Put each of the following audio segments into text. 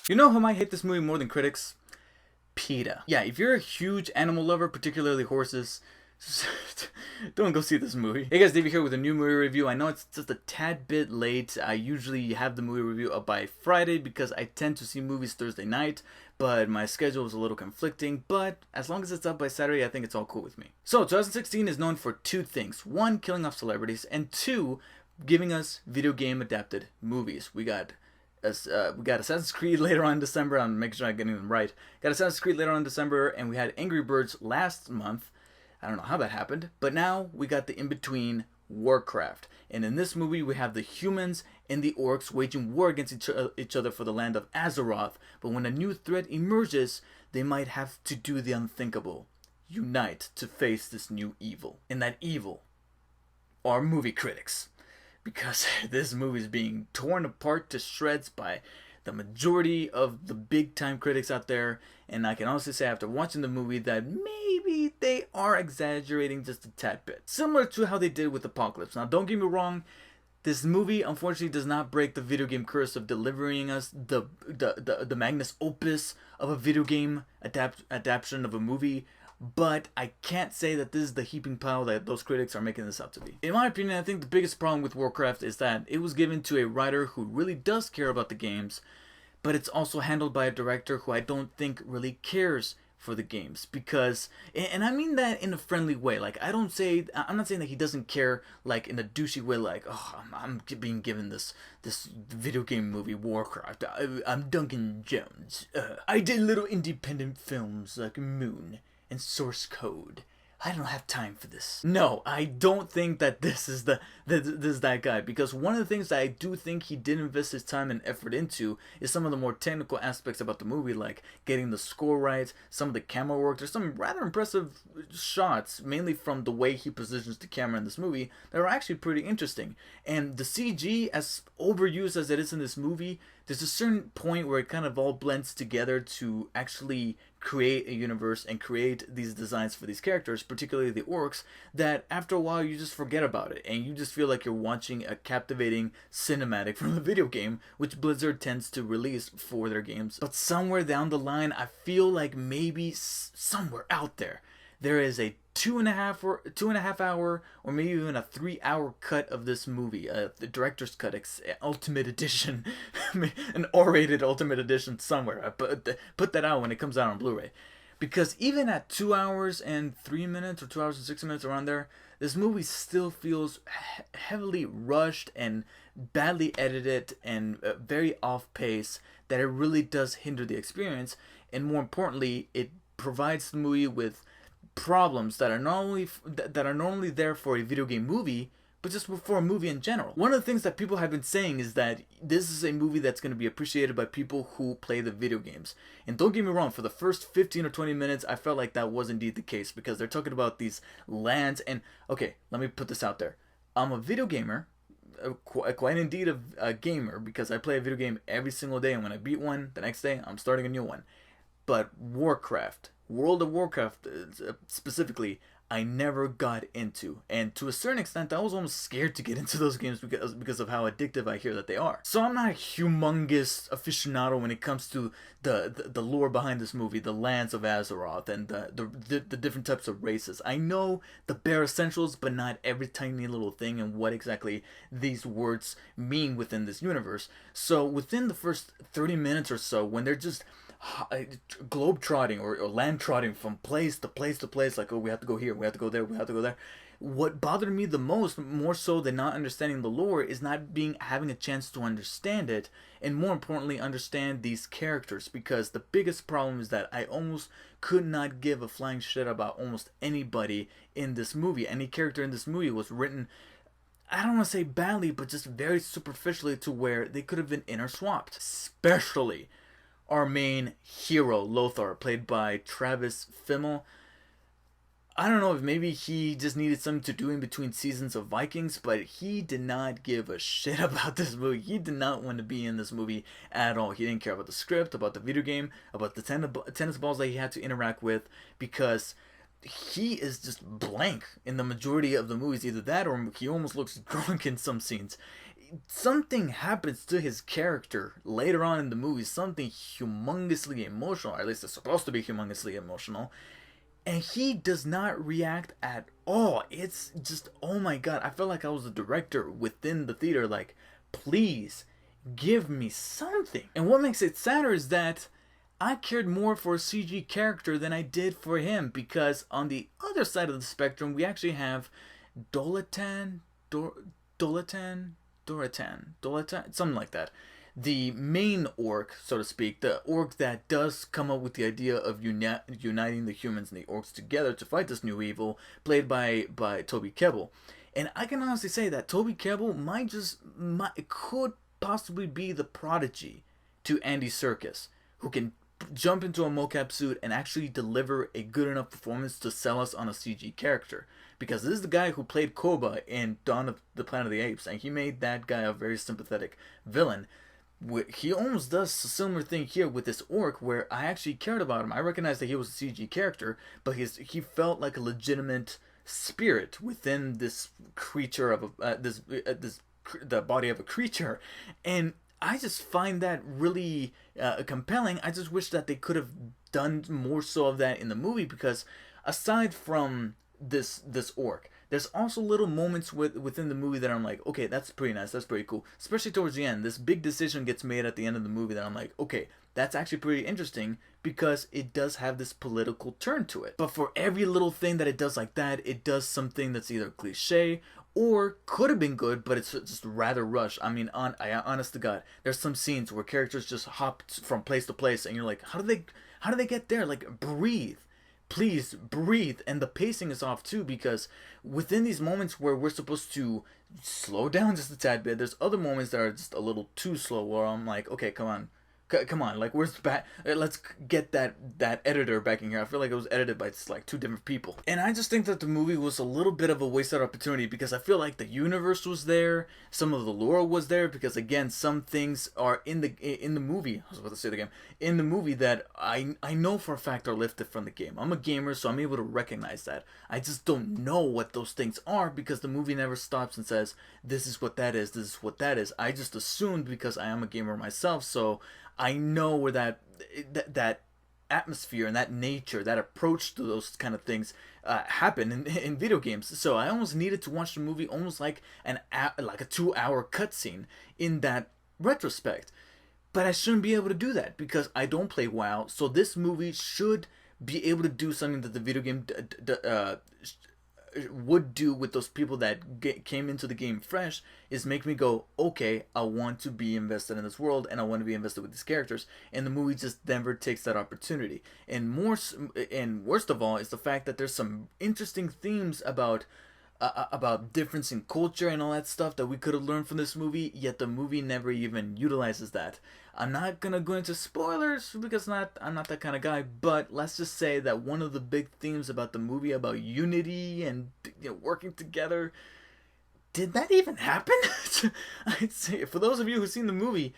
You know who might hate this movie more than critics? PETA. Yeah, if you're a huge animal lover, particularly horses, don't go see this movie. Hey guys, Davey here with a new movie review. I know it's just a tad bit late. I usually have the movie review up by Friday because I tend to see movies Thursday night, but my schedule is a little conflicting. But as long as it's up by Saturday, I think it's all cool with me. So 2016 is known for two things. One, killing off celebrities, and two, giving us video game adapted movies. We got Assassin's Creed later on in December. I'm making sure I'm getting them right. Got Assassin's Creed later on in December, and we had Angry Birds last month. I don't know how that happened, but now we got the in-between Warcraft. And in this movie, we have the humans and the orcs waging war against each other for the land of Azeroth. But when a new threat emerges, they might have to do the unthinkable. Unite to face this new evil. And that evil are movie critics, because this movie is being torn apart to shreds by the majority of the big time critics out there. And I can honestly say after watching the movie that maybe they are exaggerating just a tad bit, similar to how they did with Apocalypse. Now don't get me wrong, this movie unfortunately does not break the video game curse of delivering us the magnus opus of a video game adaptation of a movie. But I can't say that this is the heaping pile that those critics are making this out to be. In my opinion, I think the biggest problem with Warcraft is that it was given to a writer who really does care about the games, but it's also handled by a director who I don't think really cares for the games. Because, and I mean that in a friendly way. Like, I'm not saying that he doesn't care, like, in a douchey way, like, oh, I'm being given this video game movie, Warcraft. I'm Duncan Jones. I did little independent films like Moon and Source Code. I don't have time for this. No, I don't think that this is that guy, because one of the things that I do think he did invest his time and effort into is some of the more technical aspects about the movie, like getting the score right, some of the camera work. There's some rather impressive shots, mainly from the way he positions the camera in this movie, that are actually pretty interesting. And the CG, as overused as it is in this movie, there's a certain point where it kind of all blends together to actually create a universe and create these designs for these characters, particularly the orcs, that after a while you just forget about it and you just feel like you're watching a captivating cinematic from a video game, which Blizzard tends to release for their games. But somewhere down the line, I feel like maybe somewhere out there is a 2.5 hour, or maybe even a 3 hour cut of this movie, the director's cut, ultimate edition, an R-rated ultimate edition somewhere. I put that out when it comes out on Blu-ray, because even at 2 hours and 3 minutes or 2 hours and 6 minutes around there, this movie still feels heavily rushed and badly edited and very off pace, that it really does hinder the experience. And more importantly, it provides the movie with problems that are not only there for a video game movie, but just for a movie in general. One of the things that people have been saying is that this is a movie that's going to be appreciated by people who play the video games. And don't get me wrong, for the first 15 or 20 minutes, I felt like that was indeed the case, because they're talking about these lands. And okay, let me put this out there. I'm a video gamer, quite indeed a gamer, because I play a video game every single day, and when I beat one, the next day I'm starting a new one. But World of Warcraft specifically, I never got into, and to a certain extent I was almost scared to get into those games because of how addictive I hear that they are. So I'm not a humongous aficionado when it comes to the lore behind this movie, the lands of Azeroth, and the different types of races. I know the bare essentials, but not every tiny little thing and what exactly these words mean within this universe. So within the first 30 minutes or so, when they're just globe trotting or land trotting from place to place to place, like, oh, we have to go here, we have to go there, we have to go there. What bothered me the most, more so than not understanding the lore, is not having a chance to understand it, and more importantly, understand these characters. Because the biggest problem is that I almost could not give a flying shit about almost anybody in this movie. Any character in this movie was written, I don't want to say badly, but just very superficially, to where they could have been interswapped. Especially our main hero, Lothar, played by Travis Fimmel. I don't know if maybe he just needed something to do in between seasons of Vikings, but he did not give a shit about this movie. He did not want to be in this movie at all. He didn't care about the script, about the video game, about the tennis balls that he had to interact with, because he is just blank in the majority of the movies. Either that, or he almost looks drunk in some scenes. something happens to his character later on in the movie, something humongously emotional, or at least it's supposed to be humongously emotional, and he does not react at all. It's just, oh my god, I felt like I was the director within the theater, like, please give me something. And what makes it sadder is that I cared more for a CG character than I did for him, because on the other side of the spectrum we actually have Dolatan, Dolatan, something like that. The main orc, so to speak, the orc that does come up with the idea of uniting the humans and the orcs together to fight this new evil, played by Toby Kebbell. And I can honestly say that Toby Kebbell could possibly be the prodigy to Andy Serkis, who can jump into a mocap suit and actually deliver a good enough performance to sell us on a CG character. Because this is the guy who played Koba in Dawn of the Planet of the Apes, and he made that guy a very sympathetic villain. He almost does a similar thing here with this orc, where I actually cared about him. I recognized that he was a CG character, but he felt like a legitimate spirit within this creature of the body of a creature, and I just find that really compelling. I just wish that they could have done more so of that in the movie, because aside from this orc, there's also little moments within the movie that I'm like, okay, that's pretty nice, that's pretty cool. Especially towards the end, this big decision gets made at the end of the movie that I'm like, okay, that's actually pretty interesting, because it does have this political turn to it. But for every little thing that it does like that, it does something that's either cliche or could have been good, but it's just rather rushed. I mean, honest to God, there's some scenes where characters just hop from place to place, and you're like, how do they get there? Like, breathe. Please breathe. And the pacing is off too, because within these moments where we're supposed to slow down just a tad bit, there's other moments that are just a little too slow, where I'm like, okay, come on, like, where's the back? Let's get that editor back in here. I feel like it was edited by just like two different people, and I just think that the movie was a little bit of a wasted opportunity, because I feel like the universe was there, some of the lore was there, because again, some things are in the movie. I was about to say the game, in the movie, that I know for a fact are lifted from the game. I'm a gamer, so I'm able to recognize that. I just don't know what those things are, because the movie never stops and says, this is what that is, this is what that is. I just assumed, because I am a gamer myself, so I know where that atmosphere and that nature, that approach to those kind of things happen in video games. So I almost needed to watch the movie almost like a 2-hour cutscene in that retrospect. But I shouldn't be able to do that, because I don't play WoW. So this movie should be able to do something that the video game would do with those people that came into the game fresh, is make me go, okay, I want to be invested in this world, and I want to be invested with these characters. And the movie just never takes that opportunity. And worst of all is the fact that there's some interesting themes about difference in culture and all that stuff that we could have learned from this movie, yet the movie never even utilizes that. I'm not gonna go into spoilers, because I'm not that kind of guy, but let's just say that one of the big themes about the movie, about unity and working together, did that even happen? I'd say, for those of you who've seen the movie,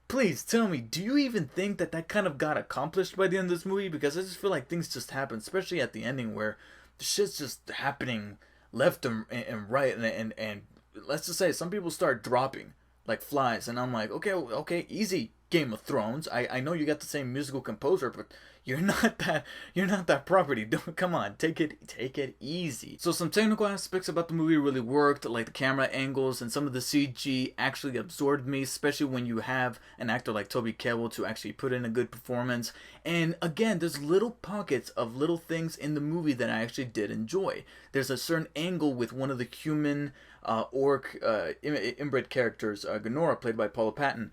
please tell me, do you even think that kind of got accomplished by the end of this movie? Because I just feel like things just happen, especially at the ending, where the shit's just happening left and right, and let's just say some people start dropping like flies, and I'm like, okay, easy, Game of Thrones. I know you got the same musical composer, but you're not that property. Come on, take it easy. So some technical aspects about the movie really worked, like the camera angles and some of the CG actually absorbed me, especially when you have an actor like Toby Kebbell to actually put in a good performance. And again, there's little pockets of little things in the movie that I actually did enjoy. There's a certain angle with one of the human orc inbred characters, Gonora, played by Paula Patton.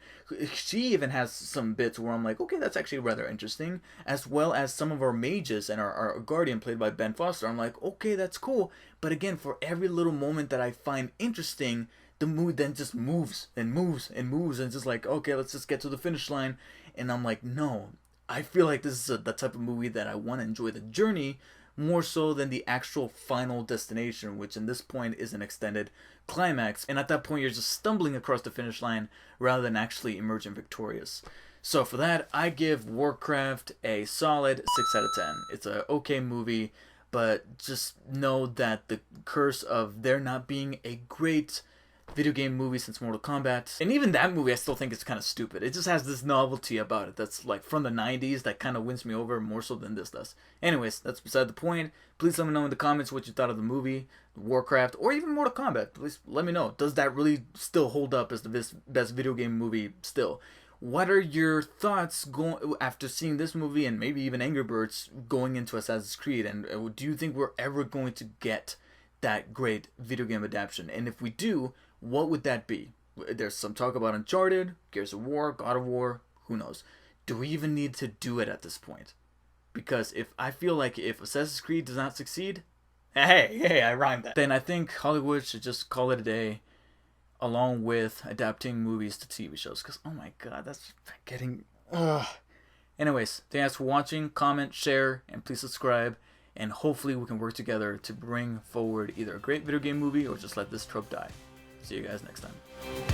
She even has some bits where I'm like, okay, that's actually rather interesting, as well as some of our mages and our guardian, played by Ben Foster. I'm like, okay, that's cool. But again, for every little moment that I find interesting, the movie then just moves and moves and moves, and just like, okay, let's just get to the finish line. And I'm like, no, I feel like this is the type of movie that I want to enjoy the journey more so than the actual final destination, which in this point is an extended climax, and at that point you're just stumbling across the finish line rather than actually emerging victorious. So for that, I give Warcraft a solid 6 out of 10. It's a okay movie, but just know that the curse of there not being a great video game movie since Mortal Kombat. And even that movie I still think is kind of stupid. It just has this novelty about it that's like from the 90s that kind of wins me over more so than this does. Anyways, that's beside the point. Please let me know in the comments what you thought of the movie, Warcraft, or even Mortal Kombat. Please let me know. Does that really still hold up as the best video game movie still? What are your thoughts going after seeing this movie and maybe even Angry Birds going into Assassin's Creed? And do you think we're ever going to get that great video game adaptation? And if we do, what would that be? There's some talk about Uncharted, Gears of War, God of War, who knows? Do we even need to do it at this point? Because if I feel like if Assassin's Creed does not succeed, hey, I rhymed that. Then I think Hollywood should just call it a day, along with adapting movies to TV shows. Because, oh my god, that's getting... Ugh. Anyways, thanks for watching, comment, share, and please subscribe. And hopefully we can work together to bring forward either a great video game movie or just let this trope die. See you guys next time.